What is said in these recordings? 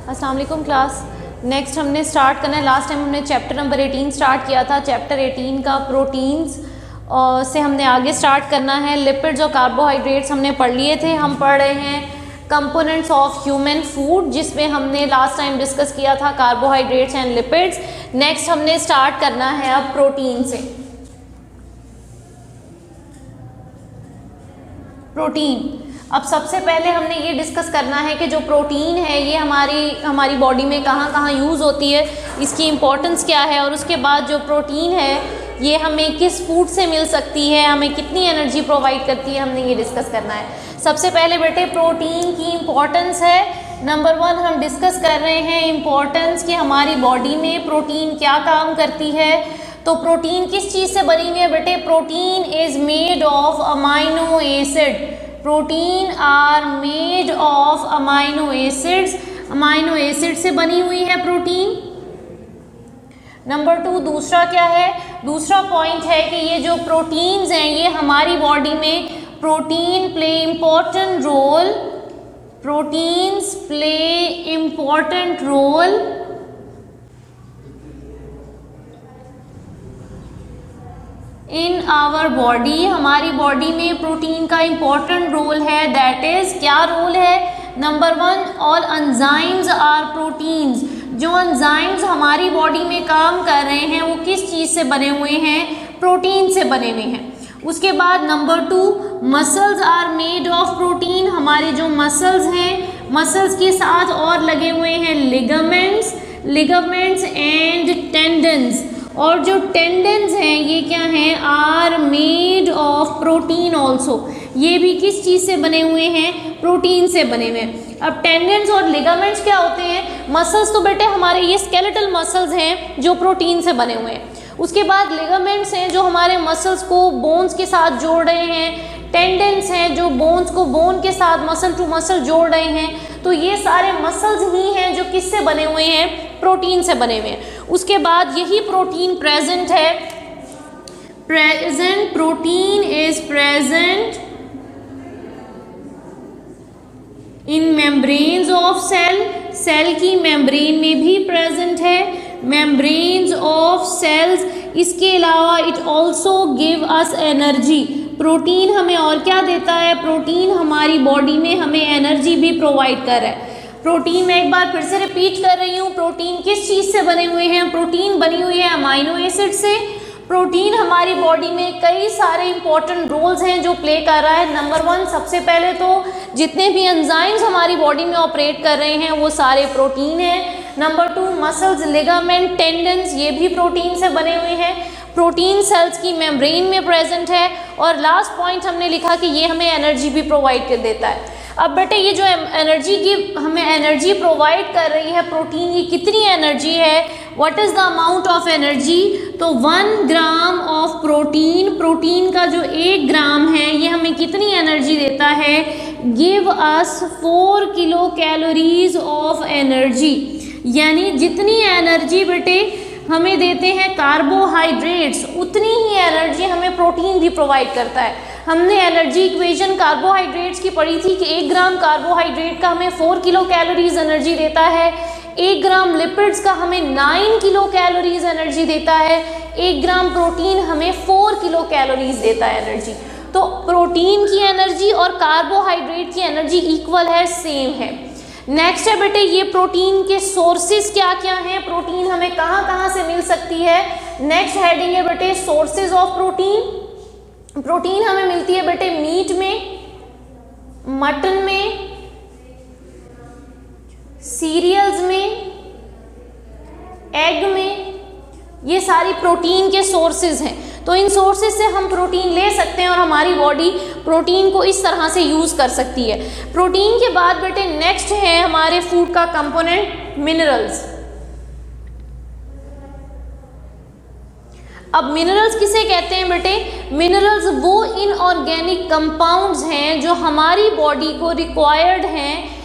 अस्सलाम वालेकुम class. Next हमने स्टार्ट करना है, लास्ट टाइम हमने चैप्टर नंबर 18 स्टार्ट किया था। चैप्टर 18 का प्रोटीन्स से हमने आगे स्टार्ट करना है। लिपिड्स और कार्बोहाइड्रेट्स हमने पढ़ लिए थे। हम पढ़ रहे हैं कंपोनेंट्स ऑफ ह्यूमन फूड, जिसमें हमने लास्ट टाइम डिस्कस किया था कार्बोहाइड्रेट्स एंड लिपिड्स। नेक्स्ट हमने स्टार्ट करना है अब प्रोटीन से। प्रोटीन, अब सबसे पहले हमने ये डिस्कस करना है कि जो प्रोटीन है ये हमारी बॉडी में कहाँ कहाँ यूज़ होती है, इसकी इम्पोर्टेंस क्या है, और उसके बाद जो प्रोटीन है ये हमें किस फूड से मिल सकती है, हमें कितनी एनर्जी प्रोवाइड करती है, हमने ये डिस्कस करना है। सबसे पहले बेटे प्रोटीन की इम्पोर्टेंस है। नंबर 1 हम डिस्कस कर रहे हैं इम्पोर्टेंस कि हमारी बॉडी में प्रोटीन क्या काम करती है। तो प्रोटीन किस चीज़ से बनी हुई है बेटे? Protein is made of amino acid. Protein are made of amino acids. Amino acid से बनी हुई है प्रोटीन। नंबर 2 दूसरा क्या है? दूसरा पॉइंट है कि ये जो प्रोटीन्स हैं ये हमारी बॉडी में proteins play important role in our body. हमारी बॉडी में प्रोटीन का इम्पोर्टेंट रोल है। दैट इज, क्या रोल है? Number 1 all enzymes are proteins. जो एंजाइम्स हमारी बॉडी में काम कर रहे हैं वो किस चीज़ से बने हुए हैं? प्रोटीन से बने हुए हैं। उसके बाद number 2 muscles are made of protein. हमारे जो मसल्स हैं, मसल्स के साथ और लगे हुए हैं लिगामेंट्स एंड टेंडन्स। और जो टेंडन्स हैं ये क्या हैं? Are made of protein also. ये भी किस चीज़ से बने हुए हैं? प्रोटीन से बने हुए हैं। अब टेंडन्स और लिगामेंट्स क्या होते हैं? मसल्स तो बेटे हमारे ये स्केलेटल मसल्स हैं जो प्रोटीन से बने हुए हैं। उसके बाद लिगामेंट्स हैं जो हमारे मसल्स को बोन्स के साथ जोड़ रहे हैं। टेंडन्स हैं जो बोन्स को बोन के साथ मसल टू मसल जोड़ रहे हैं। तो ये सारे मसल्स ही हैं जो किससे बने हुए हैं? प्रोटीन से बने हुए हैं। उसके बाद यही प्रोटीन प्रेजेंट है। Protein is present in membranes of cell की मेम्ब्रेन में भी प्रेजेंट है। Membranes of cells. इसके अलावा it also give us energy. Protein हमें और क्या देता है? प्रोटीन हमारी बॉडी में हमें एनर्जी भी प्रोवाइड कर रहा है। प्रोटीन, मैं एक बार फिर से रिपीट कर रही हूँ, प्रोटीन किस चीज़ से बने हुए हैं? प्रोटीन बनी हुई है अमाइनो एसिड से। प्रोटीन हमारी बॉडी में कई सारे इंपॉर्टेंट रोल्स हैं जो प्ले कर रहा है। नंबर 1 सबसे पहले तो जितने भी एंजाइम्स हमारी बॉडी में ऑपरेट कर रहे हैं वो सारे प्रोटीन हैं। नंबर 2 मसल्स, लिगामेंट, टेंडन्स ये भी प्रोटीन से बने हुए हैं। प्रोटीन सेल्स की मेम्ब्रेन में प्रेजेंट है। और लास्ट पॉइंट हमने लिखा कि ये हमें एनर्जी भी प्रोवाइड कर देता है। अब बेटे ये जो एनर्जी की हमें एनर्जी प्रोवाइड कर रही है प्रोटीन, ये कितनी एनर्जी है? What is the amount of energy? तो 1 ग्राम ऑफ प्रोटीन का जो 1 ग्राम है ये हमें कितनी एनर्जी देता है? Give us 4 kilo calories of energy. यानी जितनी एनर्जी बेटे हमें देते हैं कार्बोहाइड्रेट्स, उतनी ही एनर्जी हमें प्रोटीन भी प्रोवाइड करता है। हमने एनर्जी इक्वेशन कार्बोहाइड्रेट्स की पढ़ी थी कि 1 ग्राम कार्बोहाइड्रेट का हमें 4 किलो कैलोरीज एनर्जी देता है। 1 ग्राम लिपिड्स का हमें 9 किलो कैलोरीज एनर्जी देता है। 1 ग्राम प्रोटीन हमें 4 किलो कैलोरीज देता है एनर्जी। तो प्रोटीन की एनर्जी और कार्बोहाइड्रेट की एनर्जी इक्वल है, सेम है। नेक्स्ट है बेटे ये प्रोटीन के सोर्सेज क्या क्या हैं? प्रोटीन हमें कहाँ कहाँ से मिल सकती है? नेक्स्ट हेडिंग है बेटे सोर्सेज ऑफ प्रोटीन। प्रोटीन हमें मिलती है बेटे मीट में, मटन में, सीरियल्स में, एग में। ये सारी प्रोटीन के सोर्सेज हैं। तो इन सोर्सेज से हम प्रोटीन ले सकते हैं और हमारी बॉडी प्रोटीन को इस तरह से यूज़ कर सकती है। प्रोटीन के बाद बेटे नेक्स्ट है हमारे फूड का कंपोनेंट मिनरल्स। अब मिनरल्स किसे कहते हैं बेटे? मिनरल्स वो इनऑर्गेनिक कंपाउंड्स हैं जो हमारी बॉडी को रिक्वायर्ड हैं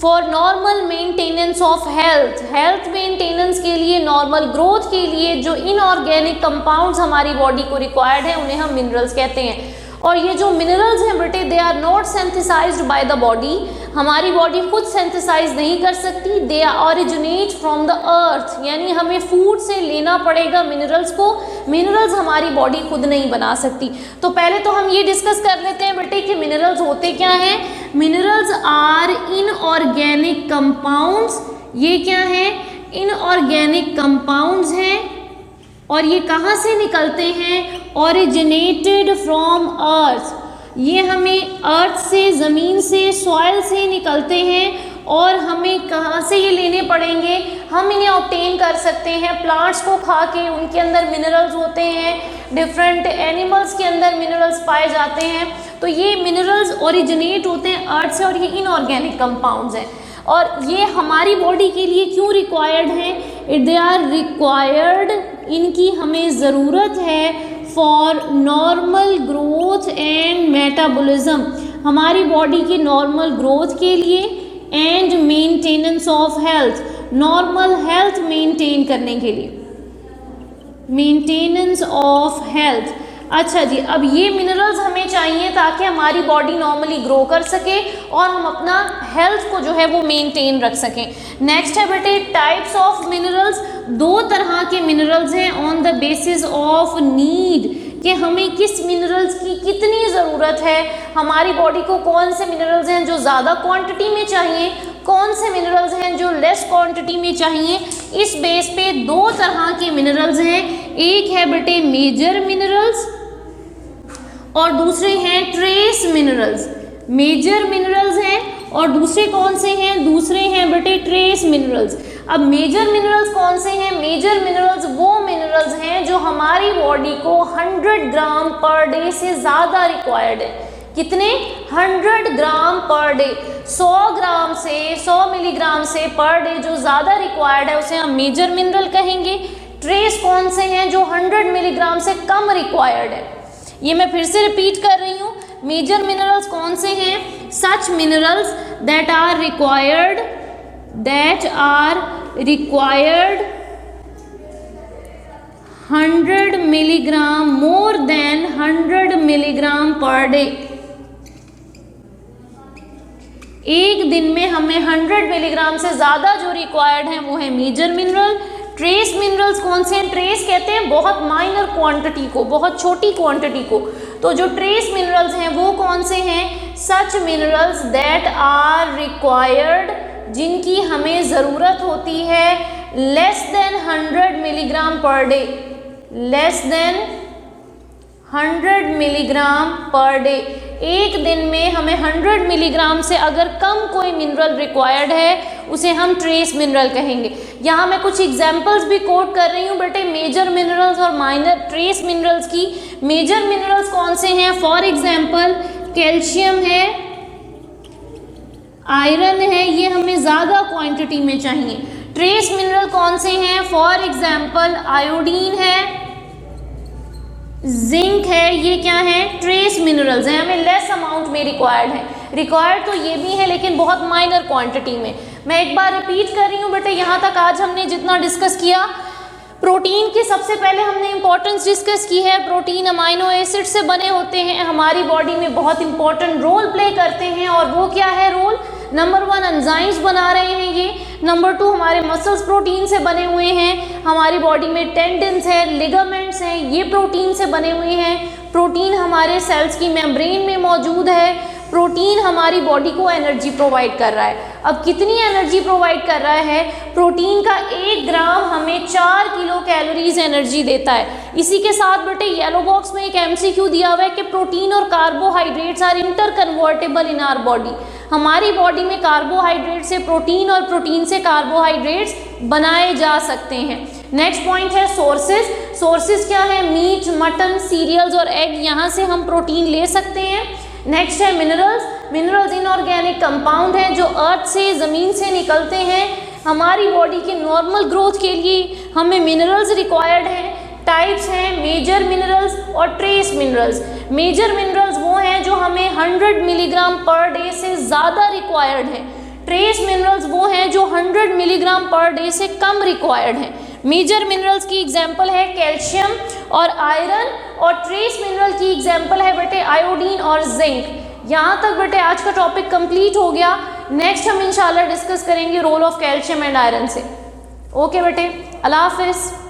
for normal maintenance of health maintenance के लिए, नॉर्मल ग्रोथ के लिए जो इनऑर्गेनिक कंपाउंड्स हमारी बॉडी को रिक्वायर्ड है उन्हें हम मिनरल्स कहते हैं। और ये जो मिनरल्स हैं बेटे they are not synthesized by the body, हमारी बॉडी खुद सिंथेसाइज नहीं कर सकती, they originate from the earth, यानी हमें फूड से लेना पड़ेगा मिनरल्स को, मिनरल्स हमारी बॉडी खुद नहीं बना सकती। तो पहले तो हम ये डिस्कस कर लेते हैं बेटे कि मिनरल्स होते क्या हैं। मिनरल्स आर इनऑर्गेनिक कंपाउंड्स, ये क्या है, इनऑर्गेनिक कंपाउंड्स हैं और ये कहाँ से निकलते हैं, ओरिजिनेटेड फ्रॉम अर्थ, ये हमें अर्थ से, ज़मीन से, सॉइल से निकलते हैं और हमें कहाँ से ये लेने पड़ेंगे, हम इन्हें ऑब्टेन कर सकते हैं प्लांट्स को खा के, उनके अंदर मिनरल्स होते हैं, डिफरेंट एनिमल्स के अंदर मिनरल्स पाए जाते हैं। तो ये मिनरल्स ओरिजिनेट होते हैं अर्थ से और ये इनऑर्गेनिक कंपाउंड्स हैं और ये हमारी बॉडी के लिए क्यों रिक्वायर्ड हैं, दे आर रिक्वायर्ड, इनकी हमें ज़रूरत है for normal growth and metabolism, हमारी बॉडी की नॉर्मल ग्रोथ के लिए and maintenance of health, normal health maintain करने के लिए, मेंटेनेंस ऑफ हेल्थ। अच्छा जी, अब ये मिनरल्स हमें चाहिए ताकि हमारी बॉडी नॉर्मली ग्रो कर सके और हम अपना हेल्थ को जो है वो मेंटेन रख सकें। नेक्स्ट है बेटे टाइप्स ऑफ मिनरल्स, दो तरह के मिनरल्स हैं on the basis of need, कि हमें किस मिनरल्स की कितनी ज़रूरत है, हमारी बॉडी को कौन से मिनरल्स हैं जो ज़्यादा क्वांटिटी में चाहिए, कौन से मिनरल्स हैं जो लेस क्वांटिटी में चाहिए। इस बेस पे दो तरह के मिनरल्स हैं, एक है बेटे मेजर मिनरल्स और दूसरे हैं ट्रेस मिनरल्स। मेजर मिनरल्स हैं और दूसरे कौन से हैं, दूसरे हैं बेटे ट्रेस मिनरल्स। अब मेजर मिनरल्स कौन से हैं, मेजर मिनरल्स वो मिनरल्स हैं जो हमारी बॉडी को 100 ग्राम पर डे से ज़्यादा रिक्वायर्ड है। कितने, 100 ग्राम पर डे, 100 ग्राम से 100 मिलीग्राम से पर डे जो ज़्यादा रिक्वायर्ड है उसे हम मेजर मिनरल कहेंगे। ट्रेस कौन से हैं जो 100 मिलीग्राम से कम रिक्वायर्ड है। ये मैं फिर से रिपीट कर रही हूँ, मेजर मिनरल्स कौन से हैं, such minerals that are required 100 milligram, more than 100 milligram per day. एक दिन में हमें 100 मिलीग्राम से ज़्यादा जो रिक्वायर्ड है वो है मेजर मिनरल। ट्रेस मिनरल्स कौन से हैं, ट्रेस कहते हैं बहुत माइनर क्वांटिटी को, बहुत छोटी क्वांटिटी को। तो जो ट्रेस मिनरल्स हैं वो कौन से हैं, such minerals that are required, जिनकी हमें ज़रूरत होती है less than 100 milligram per day, less than 100 milligram per day. एक दिन में हमें 100 मिलीग्राम से अगर कम कोई मिनरल रिक्वायर्ड है उसे हम ट्रेस मिनरल कहेंगे। यहाँ मैं कुछ एग्जांपल्स भी कोट कर रही हूँ बेटे मेजर मिनरल्स और माइनर ट्रेस मिनरल्स की। मेजर मिनरल्स कौन से हैं, फॉर एग्जांपल कैल्शियम है, आयरन है, ये हमें ज़्यादा क्वांटिटी में चाहिए। ट्रेस मिनरल कौन से हैं, फॉर एग्जांपल आयोडीन है, जिंक है, ये क्या है, ट्रेस मिनरल्स हैं, हमें लेस अमाउंट में रिक्वायर्ड है। रिक्वायर्ड तो ये भी है लेकिन बहुत माइनर क्वांटिटी में। मैं एक बार रिपीट कर रही हूँ बेटे, यहाँ तक आज हमने जितना डिस्कस किया, प्रोटीन की सबसे पहले हमने इंपॉर्टेंस डिस्कस की है। प्रोटीन अमाइनो एसिड से बने होते हैं, हमारी बॉडी में बहुत इंपॉर्टेंट रोल प्ले करते हैं और वो क्या है रोल, नंबर 1 एंजाइम्स बना रहे हैं ये, नंबर 2 हमारे मसल्स प्रोटीन से बने हुए हैं, हमारी बॉडी में टेंडन्स है, लिगामेंट्स हैं, ये प्रोटीन से बने हुए हैं। प्रोटीन हमारे सेल्स की मेम्ब्रेन में मौजूद है। प्रोटीन हमारी बॉडी को एनर्जी प्रोवाइड कर रहा है। अब कितनी एनर्जी प्रोवाइड कर रहा है, प्रोटीन का 1 ग्राम हमें 4 किलो कैलोरीज एनर्जी देता है। इसी के साथ बेटे येलो बॉक्स में एक MCQ दिया हुआ है कि प्रोटीन और carbohydrates are interconvertible in our body. हमारी बॉडी में कार्बोहाइड्रेट से प्रोटीन और प्रोटीन से कार्बोहाइड्रेट्स बनाए जा सकते हैं। नेक्स्ट पॉइंट है सोर्सेज। सोर्सेज क्या है, मीट, मटन, सीरियल्स और एग, यहाँ से हम प्रोटीन ले सकते हैं। नेक्स्ट है मिनरल्स। मिनरल्स इनऑर्गेनिक कंपाउंड हैं जो अर्थ से, ज़मीन से निकलते हैं। हमारी बॉडी के नॉर्मल ग्रोथ के लिए हमें मिनरल्स रिक्वायर्ड हैं। टाइप्स हैं मेजर मिनरल्स और ट्रेस मिनरल्स। मेजर मिनरल्स वो हैं जो हमें 100 मिलीग्राम पर डे से ज़्यादा रिक्वायर्ड हैं। ट्रेस मिनरल्स वो हैं जो 100 मिलीग्राम पर डे से कम रिक्वायर्ड हैं। मेजर मिनरल्स की एग्जाम्पल है कैल्शियम और आयरन और ट्रेस मिनरल की एग्जाम्पल है बेटे आयोडीन और जिंक। यहाँ तक बेटे आज का टॉपिक कंप्लीट हो गया। नेक्स्ट हम इंशाल्लाह डिस्कस करेंगे role of calcium and iron से। ओके बेटे, अल्लाह हाफिज़।